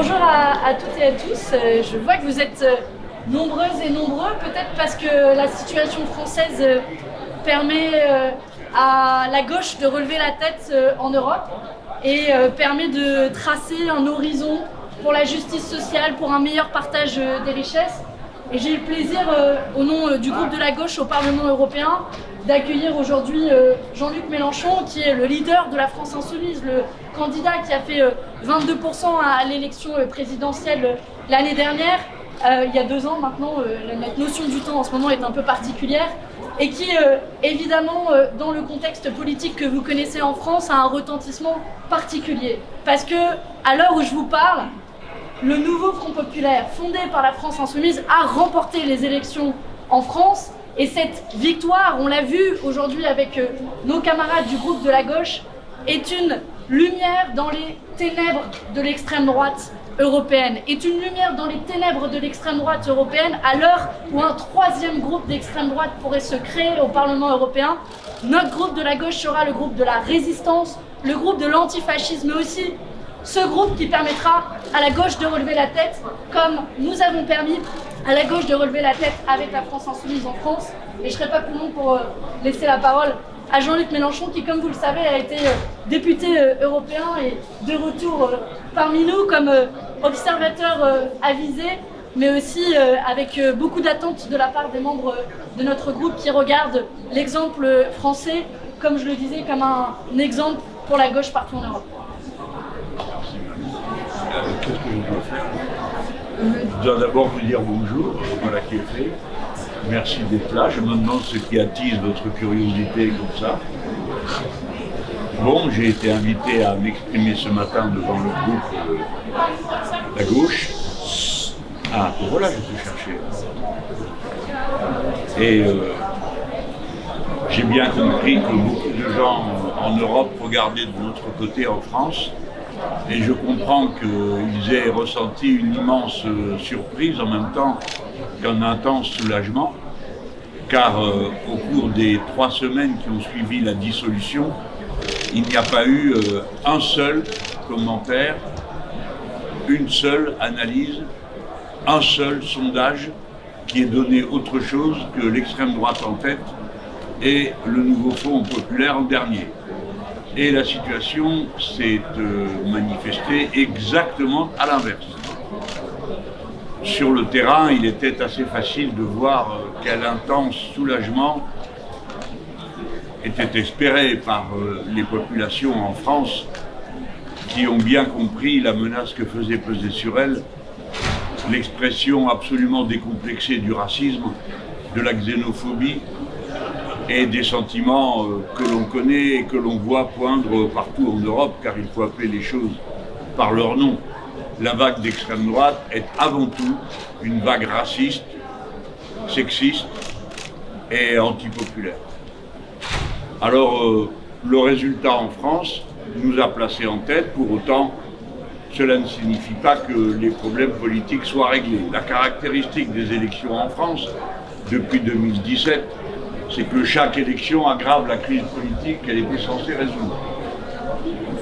Bonjour à toutes et à tous. Je vois que vous êtes nombreuses et nombreux, peut-être parce que la situation française permet à la gauche de relever la tête en Europe et permet de tracer un horizon pour la justice sociale, pour un meilleur partage des richesses. Et j'ai le plaisir, au nom du groupe de la gauche au Parlement européen, d'accueillir aujourd'hui Jean-Luc Mélenchon, qui est le leader de la France Insoumise, le candidat qui a fait 22% à l'élection présidentielle l'année dernière, il y a 2 ans maintenant. Notre notion du temps en ce moment est un peu particulière, et qui, évidemment, dans le contexte politique que vous connaissez en France, a un retentissement particulier. Parce que, à l'heure où je vous parle, le nouveau Front Populaire, fondé par la France Insoumise, a remporté les élections en France. Et cette victoire, on l'a vu aujourd'hui avec nos camarades du groupe de la gauche, est une lumière dans les ténèbres de l'extrême droite européenne, est une lumière dans les ténèbres de l'extrême droite européenne à l'heure où un 3e groupe d'extrême droite pourrait se créer au Parlement européen. Notre groupe de la gauche sera le groupe de la résistance, le groupe de l'antifascisme, mais aussi ce groupe qui permettra à la gauche de relever la tête, comme nous avons permis à la gauche de relever la tête avec la France Insoumise en France. Et je ne serai pas plus long pour laisser la parole à Jean-Luc Mélenchon, qui, comme vous le savez, a été député européen et de retour parmi nous comme observateur avisé, mais aussi avec beaucoup d'attentes de la part des membres de notre groupe qui regardent l'exemple français, comme je le disais, comme un exemple pour la gauche partout en Europe. Qu'est-ce que je dois faire? Je dois d'abord vous dire bonjour, voilà qui est fait. Merci d'être là. Je me demande ce qui attise votre curiosité comme ça. Bon, j'ai été invité à m'exprimer ce matin devant le groupe La Gauche. Ah, voilà, je te cherchais. Et j'ai bien compris que beaucoup de gens en Europe regardaient de notre côté en France. Et je comprends qu'ils aient ressenti une immense surprise en même temps qu'un intense soulagement, car au cours des 3 semaines qui ont suivi la dissolution, il n'y a pas eu un seul commentaire, une seule analyse, un seul sondage qui ait donné autre chose que l'extrême droite en tête et le nouveau Front Populaire en dernier. Et la situation s'est manifestée exactement à l'inverse. Sur le terrain, il était assez facile de voir quel intense soulagement était espéré par les populations en France, qui ont bien compris la menace que faisait peser sur elles l'expression absolument décomplexée du racisme, de la xénophobie, et des sentiments que l'on connaît et que l'on voit poindre partout en Europe, car il faut appeler les choses par leur nom. La vague d'extrême droite est avant tout une vague raciste, sexiste et antipopulaire. Alors, le résultat en France nous a placés en tête. Pour autant, cela ne signifie pas que les problèmes politiques soient réglés. La caractéristique des élections en France, depuis 2017, c'est que chaque élection aggrave la crise politique qu'elle était censée résoudre.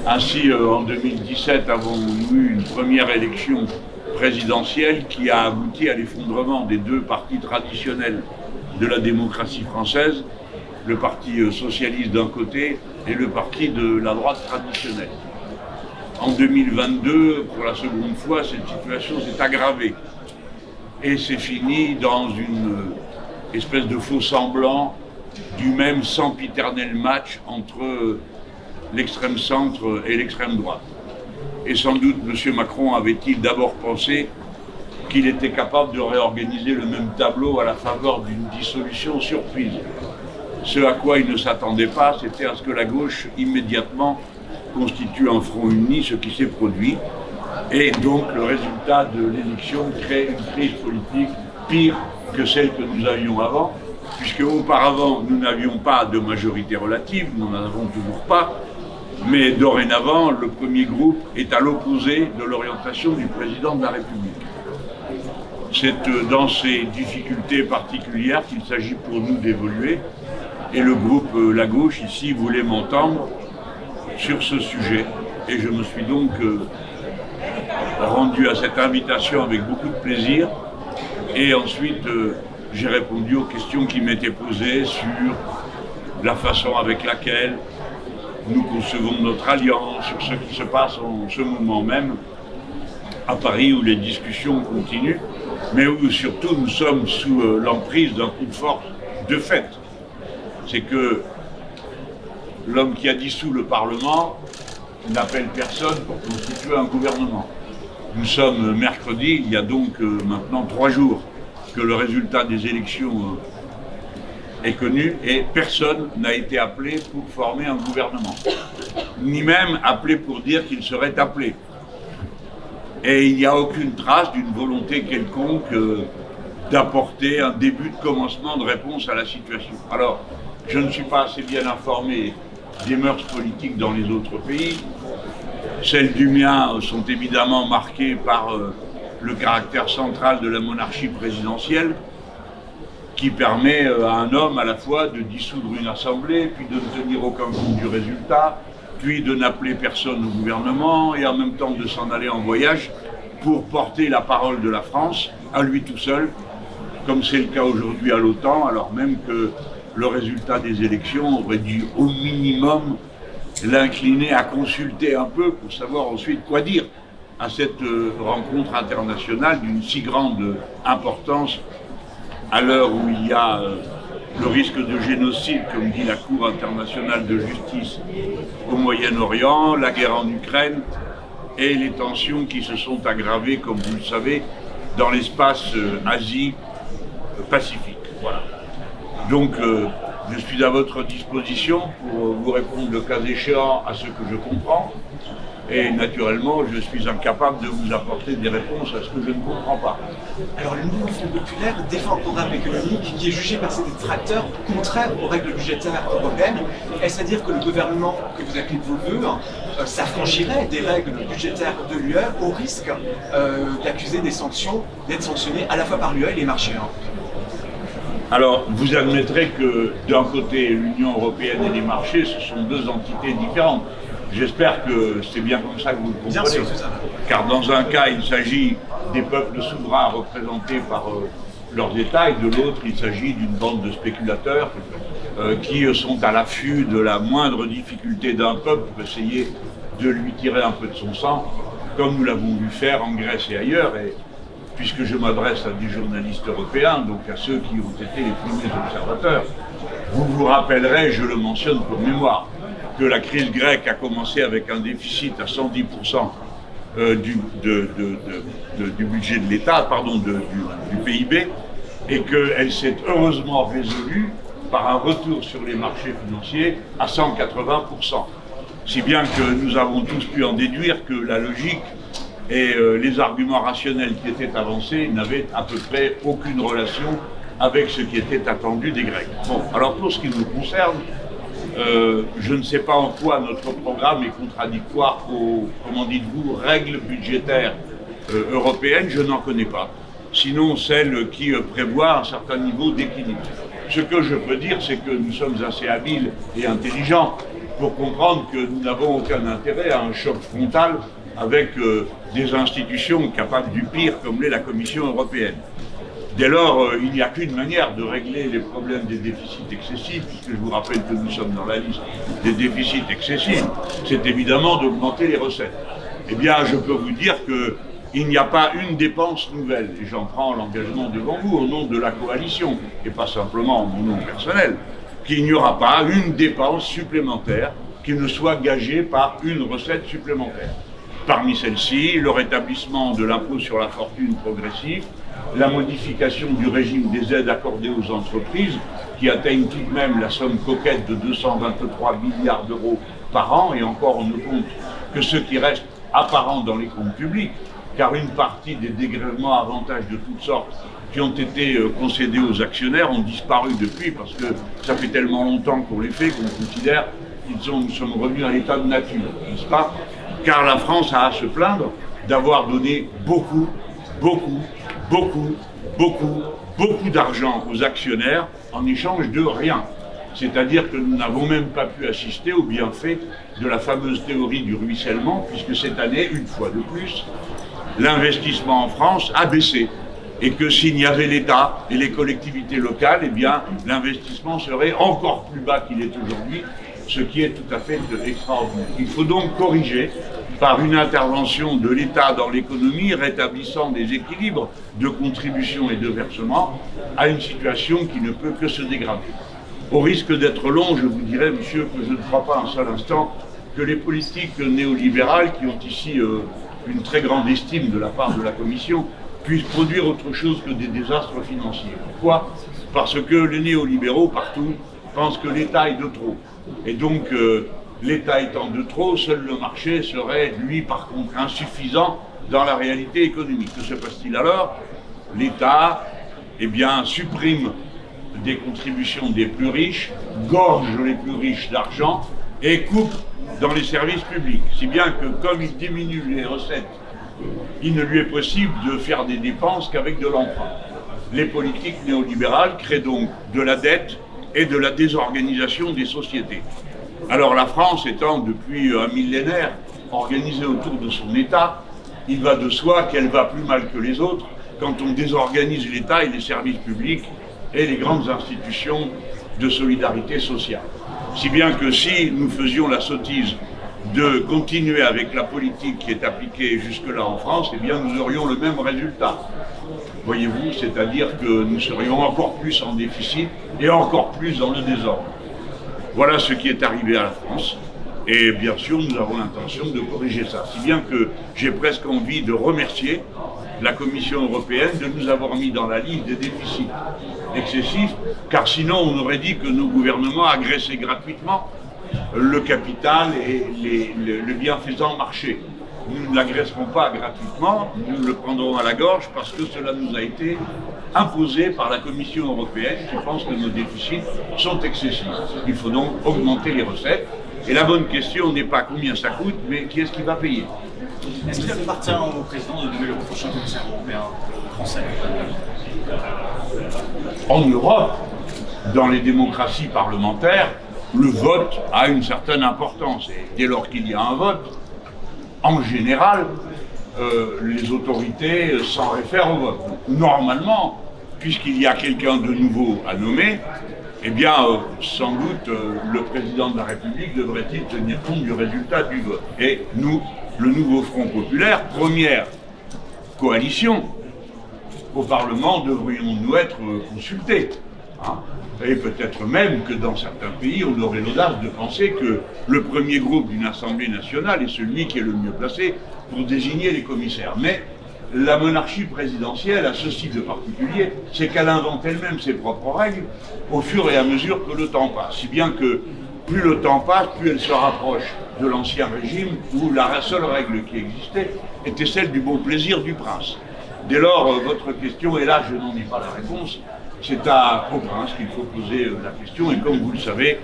Ainsi, en 2017, avons-nous eu une première élection présidentielle qui a abouti à l'effondrement des 2 partis traditionnels de la démocratie française, le parti socialiste d'un côté et le parti de la droite traditionnelle. En 2022, pour la seconde fois, cette situation s'est aggravée et c'est fini dans une espèce de faux semblant du même sempiternel match entre l'extrême centre et l'extrême droite. Et sans doute M. Macron avait-il d'abord pensé qu'il était capable de réorganiser le même tableau à la faveur d'une dissolution surprise. Ce à quoi il ne s'attendait pas, c'était à ce que la gauche immédiatement constitue un front uni, ce qui s'est produit. Et donc le résultat de l'élection crée une crise politique pire que celle que nous avions avant, puisque auparavant nous n'avions pas de majorité relative, nous n'en avons toujours pas, mais dorénavant le premier groupe est à l'opposé de l'orientation du président de la République. C'est dans ces difficultés particulières qu'il s'agit pour nous d'évoluer, et le groupe La Gauche ici voulait m'entendre sur ce sujet, et je me suis donc rendu à cette invitation avec beaucoup de plaisir. Et ensuite, j'ai répondu aux questions qui m'étaient posées sur la façon avec laquelle nous concevons notre alliance, sur ce qui se passe en ce moment même à Paris, où les discussions continuent, mais où surtout nous sommes sous l'emprise d'un coup de force de fait. C'est que l'homme qui a dissous le Parlement n'appelle personne pour constituer un gouvernement. Nous sommes mercredi, il y a donc maintenant 3 jours que le résultat des élections est connu et personne n'a été appelé pour former un gouvernement, ni même appelé pour dire qu'il serait appelé. Et il n'y a aucune trace d'une volonté quelconque d'apporter un début de commencement de réponse à la situation. Alors, je ne suis pas assez bien informé des mœurs politiques dans les autres pays. Celles du mien sont évidemment marquées par le caractère central de la monarchie présidentielle, qui permet à un homme à la fois de dissoudre une assemblée, puis de ne tenir aucun compte du résultat, puis de n'appeler personne au gouvernement, et en même temps de s'en aller en voyage pour porter la parole de la France à lui tout seul, comme c'est le cas aujourd'hui à l'OTAN, alors même que le résultat des élections aurait dû au minimum l'incliner à consulter un peu pour savoir ensuite quoi dire à cette rencontre internationale d'une si grande importance à l'heure où il y a le risque de génocide, comme dit la Cour internationale de justice au Moyen-Orient, la guerre en Ukraine et les tensions qui se sont aggravées, comme vous le savez, dans l'espace Asie-Pacifique. Voilà. Donc, je suis à votre disposition pour vous répondre le cas échéant à ce que je comprends. Et naturellement, je suis incapable de vous apporter des réponses à ce que je ne comprends pas. Alors, le nouveau Front populaire défend un programme économique qui est jugé par ses détracteurs contraire aux règles budgétaires européennes. Est-ce à dire que le gouvernement que vous appelez de vos voeux s'affranchirait des règles budgétaires de l'UE au risque d'accuser des sanctions, d'être sanctionné à la fois par l'UE et les marchés? Alors, vous admettrez que d'un côté, l'Union européenne et les marchés, ce sont deux entités différentes. J'espère que c'est bien comme ça que vous le comprenez. Bien sûr, c'est ça. Car dans un cas, il s'agit des peuples souverains représentés par leurs États, et de l'autre, il s'agit d'une bande de spéculateurs qui sont à l'affût de la moindre difficulté d'un peuple pour essayer de lui tirer un peu de son sang, comme nous l'avons vu faire en Grèce et ailleurs. Et puisque je m'adresse à des journalistes européens, donc à ceux qui ont été les premiers observateurs, vous vous rappellerez, je le mentionne pour mémoire, que la crise grecque a commencé avec un déficit à 110% du budget de l'État, pardon, du PIB, et qu'elle s'est heureusement résolue par un retour sur les marchés financiers à 180%. Si bien que nous avons tous pu en déduire que la logique et les arguments rationnels qui étaient avancés n'avaient à peu près aucune relation avec ce qui était attendu des Grecs. Bon, alors pour ce qui nous concerne, je ne sais pas en quoi notre programme est contradictoire aux, comment dites-vous, règles budgétaires européennes, je n'en connais pas. Sinon celles qui prévoient un certain niveau d'équilibre. Ce que je peux dire, c'est que nous sommes assez habiles et intelligents pour comprendre que nous n'avons aucun intérêt à un choc frontal avec des institutions capables du pire comme l'est la Commission européenne. Dès lors, il n'y a qu'une manière de régler les problèmes des déficits excessifs, puisque je vous rappelle que nous sommes dans la liste des déficits excessifs, c'est évidemment d'augmenter les recettes. Eh bien, je peux vous dire qu'il n'y a pas une dépense nouvelle, et j'en prends l'engagement devant vous au nom de la coalition, et pas simplement en mon nom personnel, qu'il n'y aura pas une dépense supplémentaire qui ne soit gagée par une recette supplémentaire. Parmi celles-ci, le rétablissement de l'impôt sur la fortune progressif, la modification du régime des aides accordées aux entreprises, qui atteignent tout de même la somme coquette de 223 milliards d'euros par an, et encore on ne compte que ce qui reste apparent dans les comptes publics, car une partie des dégrèvements avantages de toutes sortes qui ont été concédés aux actionnaires ont disparu depuis, parce que ça fait tellement longtemps qu'on les fait qu'on considère que nous sommes revenus à l'état de nature, n'est-ce pas? Car la France a à se plaindre d'avoir donné beaucoup d'argent aux actionnaires en échange de rien. C'est-à-dire que nous n'avons même pas pu assister au bienfait de la fameuse théorie du ruissellement, puisque cette année, une fois de plus, l'investissement en France a baissé. Et que s'il y avait l'État et les collectivités locales, eh bien, l'investissement serait encore plus bas qu'il est aujourd'hui, ce qui est tout à fait extraordinaire. Il faut donc corriger par une intervention de l'État dans l'économie, rétablissant des équilibres de contribution et de versement à une situation qui ne peut que se dégrader. Au risque d'être long, je vous dirais, monsieur, que je ne crois pas un seul instant que les politiques néolibérales, qui ont ici une très grande estime de la part de la Commission, puissent produire autre chose que des désastres financiers. Pourquoi? Parce que les néolibéraux, partout, pensent que l'État est de trop. Et donc, l'État étant de trop, seul le marché serait, lui, par contre, insuffisant dans la réalité économique. Que se passe-t-il alors? L'État, eh bien, supprime des contributions des plus riches, gorge les plus riches d'argent et coupe dans les services publics. Si bien que, comme il diminue les recettes, il ne lui est possible de faire des dépenses qu'avec de l'emprunt. Les politiques néolibérales créent donc de la dette et de la désorganisation des sociétés. Alors la France étant depuis un millénaire organisée autour de son État, il va de soi qu'elle va plus mal que les autres quand on désorganise l'État et les services publics et les grandes institutions de solidarité sociale. Si bien que si nous faisions la sottise de continuer avec la politique qui est appliquée jusque-là en France, eh bien nous aurions le même résultat. Voyez-vous, c'est-à-dire que nous serions encore plus en déficit et encore plus dans le désordre. Voilà ce qui est arrivé à la France. Et bien sûr, nous avons l'intention de corriger ça. Si bien que j'ai presque envie de remercier la Commission européenne de nous avoir mis dans la liste des déficits excessifs, car sinon on aurait dit que nos gouvernements agressaient gratuitement le capital et le bienfaisant marché. Nous ne l'agresserons pas gratuitement, nous le prendrons à la gorge parce que cela nous a été imposé par la Commission européenne qui pense que nos déficits sont excessifs. Il faut donc augmenter les recettes. Et la bonne question n'est pas combien ça coûte, mais qui est-ce qui va payer. Est-ce qu'il appartient au président de nommer le prochain commissaire européen français? En Europe, dans les démocraties parlementaires, le vote a une certaine importance. Et dès lors qu'il y a un vote, en général, les autorités s'en réfèrent au vote. Normalement, puisqu'il y a quelqu'un de nouveau à nommer, eh bien, sans doute, le président de la République devrait-il tenir compte du résultat du vote. Et nous, le nouveau Front populaire, première coalition au Parlement, devrions-nous être consultés. Hein. Et peut-être même que dans certains pays, on aurait l'audace de penser que le premier groupe d'une Assemblée nationale est celui qui est le mieux placé pour désigner les commissaires. Mais la monarchie présidentielle a ceci de particulier, c'est qu'elle invente elle-même ses propres règles au fur et à mesure que le temps passe. Si bien que plus le temps passe, plus elle se rapproche de l'ancien régime où la seule règle qui existait était celle du bon plaisir du prince. Dès lors, votre question, et là je n'en ai pas la réponse, c'est au prince qu'il faut poser la question. Et comme vous le savez,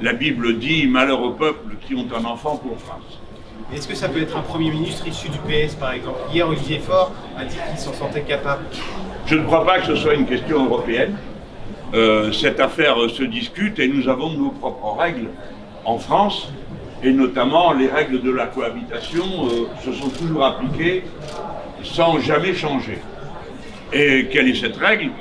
la Bible dit « Malheur aux peuples qui ont un enfant pour prince ». Est-ce que ça peut être un Premier ministre issu du PS, par exemple? Hier, Olivier Faure a dit qu'il s'en sentait capable. Je ne crois pas que ce soit une question européenne. Cette affaire se discute et nous avons nos propres règles en France, et notamment les règles de la cohabitation se sont toujours appliquées sans jamais changer. Et quelle est cette règle?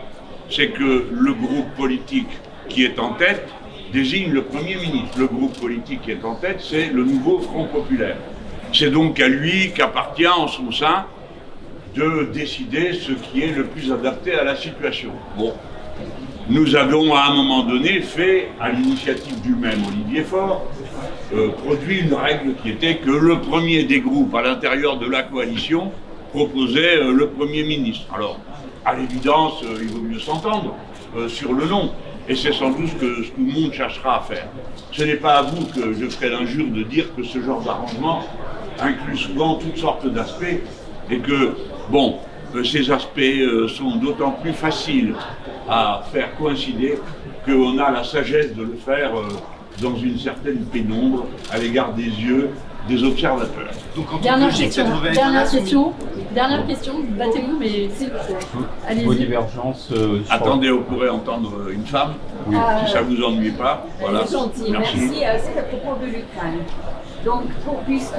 C'est que le groupe politique qui est en tête désigne le Premier ministre. Le groupe politique qui est en tête, c'est le nouveau Front populaire. C'est donc à lui qu'appartient en son sein de décider ce qui est le plus adapté à la situation. Bon, nous avons à un moment donné fait, à l'initiative du même Olivier Faure, produit une règle qui était que le premier des groupes à l'intérieur de la coalition proposait le Premier ministre. Alors, à l'évidence, il vaut mieux s'entendre sur le nom. Et c'est sans doute ce que tout le monde cherchera à faire. Ce n'est pas à vous que je ferai l'injure de dire que ce genre d'arrangement inclut souvent toutes sortes d'aspects et que, bon, ces aspects sont d'autant plus faciles à faire coïncider qu'on a la sagesse de le faire dans une certaine pénombre à l'égard des yeux des observateurs. Donc, dernière question, battez-vous, mais s'il vous plaît. Allez-y. Vos divergences. Attendez, vous pourrez entendre une femme, si ça ne vous ennuie pas. Voilà. Gentil, merci. C'est à propos de l'Ukraine. Donc, puisque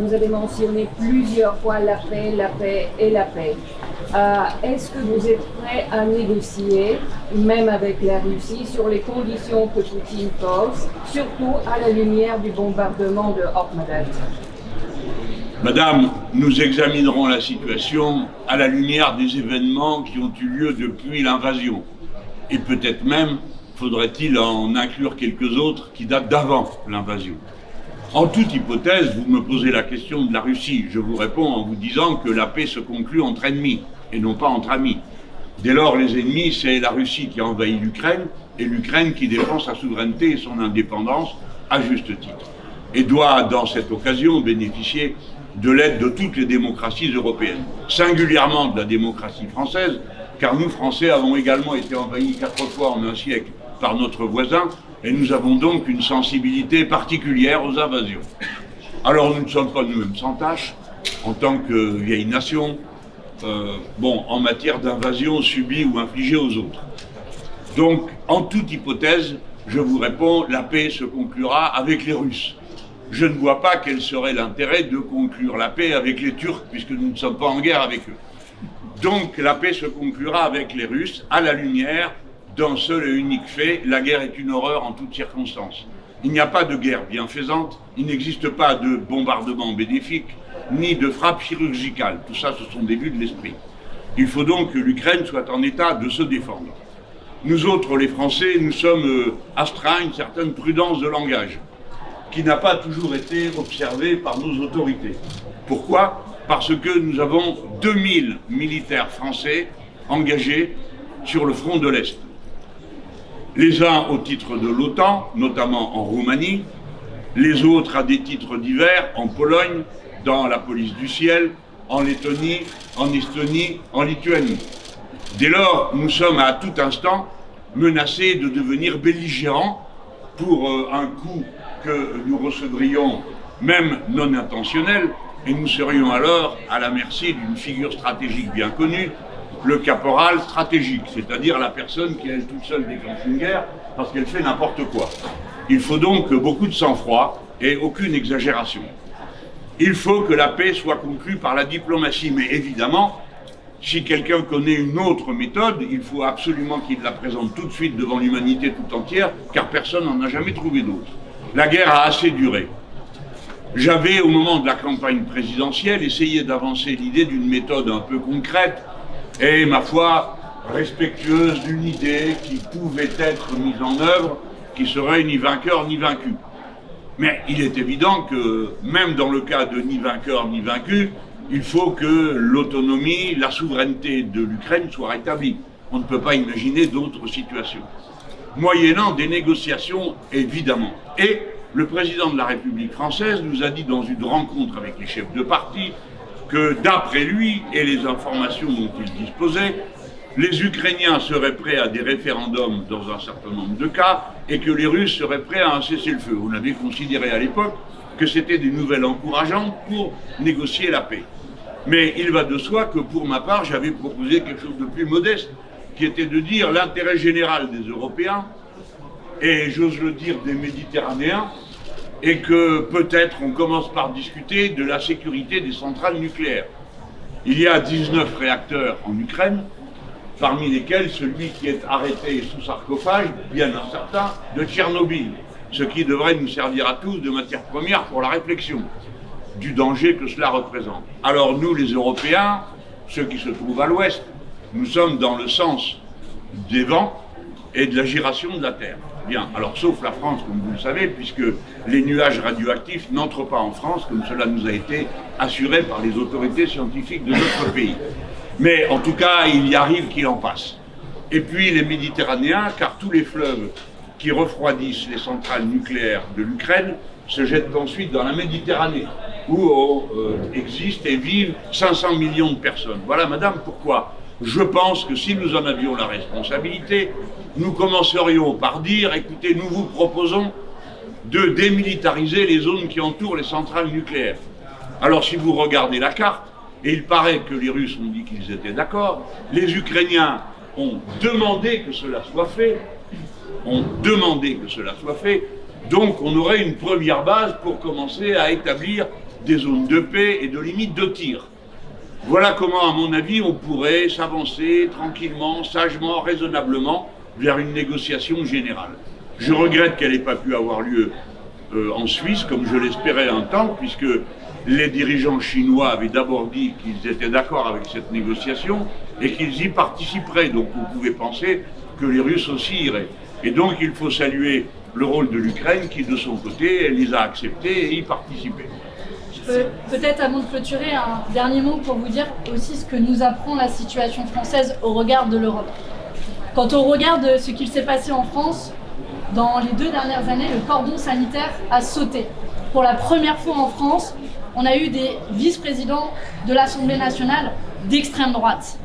vous avez mentionné plusieurs fois la paix et la paix, est-ce que vous êtes prêt à négocier, même avec la Russie, sur les conditions que Poutine pose, surtout à la lumière du bombardement de Ormadat? Madame, nous examinerons la situation à la lumière des événements qui ont eu lieu depuis l'invasion. Et peut-être même faudrait-il en inclure quelques autres qui datent d'avant l'invasion. En toute hypothèse, vous me posez la question de la Russie. Je vous réponds en vous disant que la paix se conclut entre ennemis et non pas entre amis. Dès lors, les ennemis, c'est la Russie qui a envahi l'Ukraine et l'Ukraine qui défend sa souveraineté et son indépendance à juste titre. Et doit, dans cette occasion, bénéficier de l'aide de toutes les démocraties européennes, singulièrement de la démocratie française, car nous, Français, avons également été envahis 4 fois en un siècle par notre voisin, et nous avons donc une sensibilité particulière aux invasions. Alors nous ne sommes pas nous-mêmes sans tâche, en tant que vieille nation, en matière d'invasion subie ou infligée aux autres. Donc, en toute hypothèse, je vous réponds, la paix se conclura avec les Russes. Je ne vois pas quel serait l'intérêt de conclure la paix avec les Turcs, puisque nous ne sommes pas en guerre avec eux. Donc la paix se conclura avec les Russes, à la lumière d'un seul et unique fait, la guerre est une horreur en toutes circonstances. Il n'y a pas de guerre bienfaisante, il n'existe pas de bombardement bénéfique, ni de frappe chirurgicale. Tout ça, ce sont des vues de l'esprit. Il faut donc que l'Ukraine soit en état de se défendre. Nous autres, les Français, nous sommes astreints à une certaine prudence de langage, qui n'a pas toujours été observé par nos autorités. Pourquoi ? Parce que nous avons 2000 militaires français engagés sur le front de l'Est. Les uns au titre de l'OTAN, notamment en Roumanie, les autres à des titres divers en Pologne, dans la police du ciel, en Lettonie, en Estonie, en Lituanie. Dès lors, nous sommes à tout instant menacés de devenir belligérants pour un coup que nous recevrions, même non intentionnel, et nous serions alors à la merci d'une figure stratégique bien connue, le caporal stratégique, c'est-à-dire la personne qui, elle toute seule, déclenche une guerre parce qu'elle fait n'importe quoi. Il faut donc beaucoup de sang-froid et aucune exagération. Il faut que la paix soit conclue par la diplomatie, mais évidemment, si quelqu'un connaît une autre méthode, il faut absolument qu'il la présente tout de suite devant l'humanité tout entière, car personne n'en a jamais trouvé d'autre. La guerre a assez duré. J'avais, au moment de la campagne présidentielle, essayé d'avancer l'idée d'une méthode un peu concrète et, ma foi, respectueuse d'une idée qui pouvait être mise en œuvre, qui serait ni vainqueur ni vaincu. Mais il est évident que, même dans le cas de ni vainqueur ni vaincu, il faut que l'autonomie, la souveraineté de l'Ukraine soit rétablie. On ne peut pas imaginer d'autres situations. Moyennant des négociations, évidemment. Et le président de la République française nous a dit dans une rencontre avec les chefs de parti que, d'après lui et les informations dont il disposait, les Ukrainiens seraient prêts à des référendums dans un certain nombre de cas et que les Russes seraient prêts à un cessez-le-feu. On avait considéré à l'époque que c'était des nouvelles encourageantes pour négocier la paix. Mais il va de soi que pour ma part, j'avais proposé quelque chose de plus modeste, qui était de dire l'intérêt général des Européens, et j'ose le dire des Méditerranéens, et que peut-être on commence par discuter de la sécurité des centrales nucléaires. Il y a 19 réacteurs en Ukraine, parmi lesquels celui qui est arrêté sous sarcophage, bien incertain, de Tchernobyl, ce qui devrait nous servir à tous de matière première pour la réflexion du danger que cela représente. Alors nous, les Européens, ceux qui se trouvent à l'ouest, nous sommes dans le sens des vents et de la giration de la Terre. Bien, alors sauf la France, comme vous le savez, puisque les nuages radioactifs n'entrent pas en France, comme cela nous a été assuré par les autorités scientifiques de notre pays. Mais en tout cas, il y arrive qu'il en passe. Et puis les Méditerranéens, car tous les fleuves qui refroidissent les centrales nucléaires de l'Ukraine se jettent ensuite dans la Méditerranée, où existent et vivent 500 millions de personnes. Voilà, madame, pourquoi je pense que si nous en avions la responsabilité, nous commencerions par dire, écoutez, nous vous proposons de démilitariser les zones qui entourent les centrales nucléaires. Alors si vous regardez la carte, et il paraît que les Russes ont dit qu'ils étaient d'accord, les Ukrainiens ont demandé que cela soit fait, Donc on aurait une première base pour commencer à établir des zones de paix et de limite de tir. Voilà comment, à mon avis, on pourrait s'avancer tranquillement, sagement, raisonnablement vers une négociation générale. Je regrette qu'elle n'ait pas pu avoir lieu en Suisse, comme je l'espérais un temps, puisque les dirigeants chinois avaient d'abord dit qu'ils étaient d'accord avec cette négociation et qu'ils y participeraient. Donc vous pouvez penser que les Russes aussi iraient. Et donc il faut saluer le rôle de l'Ukraine qui, de son côté, elle les a acceptés et y participait. Peut-être avant de clôturer, un dernier mot pour vous dire aussi ce que nous apprend la situation française au regard de l'Europe. Quand on regarde ce qu'il s'est passé en France, dans les 2 dernières années, le cordon sanitaire a sauté. Pour la première fois en France, on a eu des vice-présidents de l'Assemblée nationale d'extrême droite.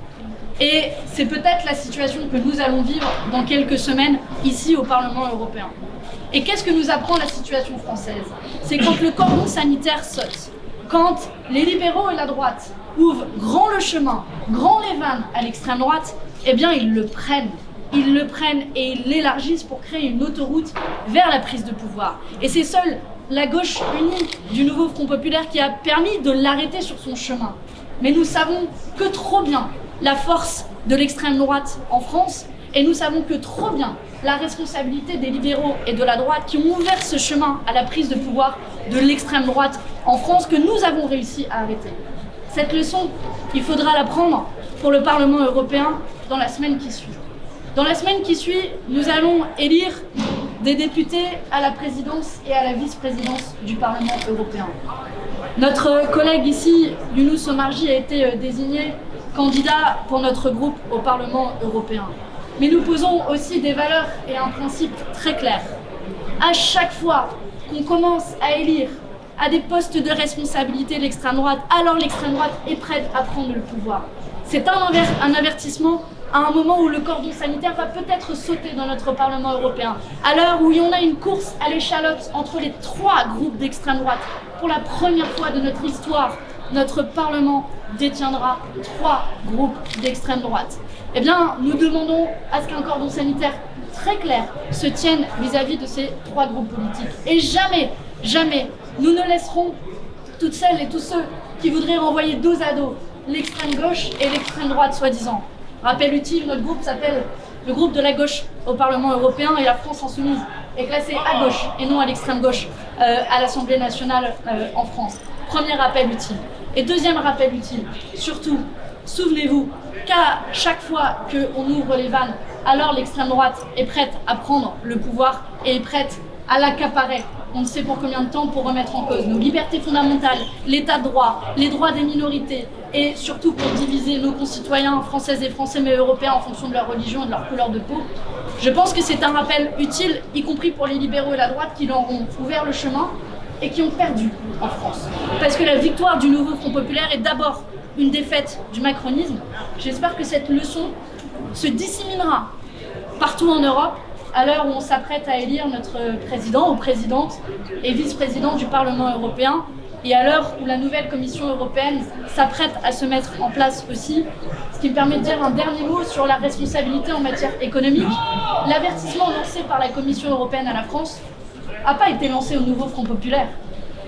Et c'est peut-être la situation que nous allons vivre dans quelques semaines ici au Parlement européen. Et qu'est-ce que nous apprend la situation française? C'est quand le cordon sanitaire saute, quand les libéraux et la droite ouvrent grand le chemin, grand les vannes à l'extrême droite, eh bien ils le prennent. Ils le prennent et ils l'élargissent pour créer une autoroute vers la prise de pouvoir. Et c'est seule la gauche unie du nouveau Front populaire qui a permis de l'arrêter sur son chemin. Mais nous savons que trop bien la force de l'extrême droite en France, et nous savons que trop bien la responsabilité des libéraux et de la droite qui ont ouvert ce chemin à la prise de pouvoir de l'extrême droite en France que nous avons réussi à arrêter. Cette leçon, il faudra la prendre pour le Parlement européen dans la semaine qui suit. Dans la semaine qui suit, nous allons élire des députés à la présidence et à la vice-présidence du Parlement européen. Notre collègue ici, Younous Omarjee, a été désigné candidat pour notre groupe au Parlement européen. Mais nous posons aussi des valeurs et un principe très clair. À chaque fois qu'on commence à élire à des postes de responsabilité l'extrême droite, alors l'extrême droite est prête à prendre le pouvoir. C'est un avertissement à un moment où le cordon sanitaire va peut-être sauter dans notre Parlement européen, à l'heure où il y en a une course à l'échalote entre les 3 groupes d'extrême droite. Pour la première fois de notre histoire, notre Parlement détiendra 3 groupes d'extrême droite. Eh bien, nous demandons à ce qu'un cordon sanitaire très clair se tienne vis-à-vis de ces 3 groupes politiques. Et jamais, jamais, nous ne laisserons toutes celles et tous ceux qui voudraient renvoyer dos à dos l'extrême gauche et l'extrême droite soi-disant. Rappel utile, notre groupe s'appelle le groupe de la gauche au Parlement européen et la France insoumise est classée à gauche et non à l'extrême gauche à l'Assemblée nationale en France. Premier rappel utile. Et deuxième rappel utile, surtout, souvenez-vous qu'à chaque fois qu'on ouvre les vannes, alors l'extrême droite est prête à prendre le pouvoir et est prête à l'accaparer. On ne sait pour combien de temps pour remettre en cause nos libertés fondamentales, l'état de droit, les droits des minorités et surtout pour diviser nos concitoyens françaises et français mais européens en fonction de leur religion et de leur couleur de peau. Je pense que c'est un rappel utile, y compris pour les libéraux et la droite qui leur ont ouvert le chemin et qui ont perdu en France. Parce que la victoire du nouveau Front populaire est d'abord une défaite du macronisme. J'espère que cette leçon se disséminera partout en Europe à l'heure où on s'apprête à élire notre président ou présidente et vice-président du Parlement européen et à l'heure où la nouvelle Commission européenne s'apprête à se mettre en place aussi. Ce qui me permet de dire un dernier mot sur la responsabilité en matière économique. L'avertissement lancé par la Commission européenne à la France n'a pas été lancé au nouveau Front populaire,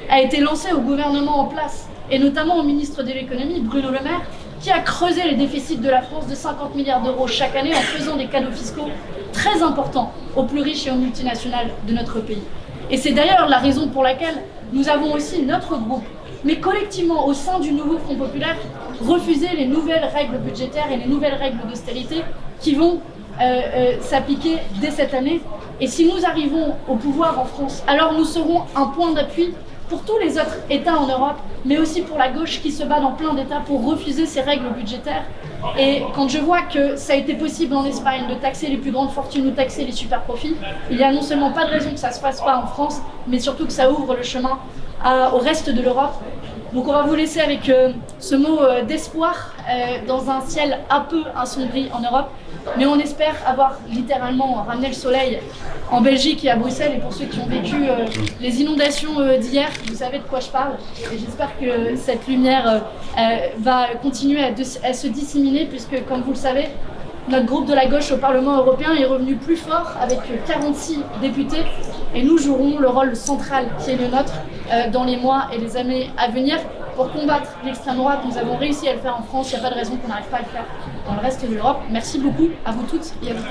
a été lancé au gouvernement en place et notamment au ministre de l'économie, Bruno Le Maire, qui a creusé les déficits de la France de 50 milliards d'euros chaque année en faisant des cadeaux fiscaux très importants aux plus riches et aux multinationales de notre pays. Et c'est d'ailleurs la raison pour laquelle nous avons aussi notre groupe, mais collectivement au sein du nouveau Front populaire, refusé les nouvelles règles budgétaires et les nouvelles règles d'austérité qui vont s'appliquer dès cette année. Et si nous arrivons au pouvoir en France, alors nous serons un point d'appui pour tous les autres États en Europe, mais aussi pour la gauche qui se bat dans plein d'États pour refuser ces règles budgétaires. Et quand je vois que ça a été possible en Espagne de taxer les plus grandes fortunes ou taxer les super profits, il n'y a non seulement pas de raison que ça ne se fasse pas en France, mais surtout que ça ouvre le chemin au reste de l'Europe. Donc on va vous laisser avec ce mot d'espoir dans un ciel un peu assombri en Europe. Mais on espère avoir littéralement ramené le soleil en Belgique et à Bruxelles. Et pour ceux qui ont vécu les inondations d'hier, vous savez de quoi je parle. Et j'espère que cette lumière va continuer à se disséminer puisque, comme vous le savez, notre groupe de la gauche au Parlement européen est revenu plus fort avec 46 députés et nous jouerons le rôle central qui est le nôtre dans les mois et les années à venir pour combattre l'extrême droite. Nous avons réussi à le faire en France, il n'y a pas de raison qu'on n'arrive pas à le faire dans le reste de l'Europe. Merci beaucoup à vous toutes et à vous.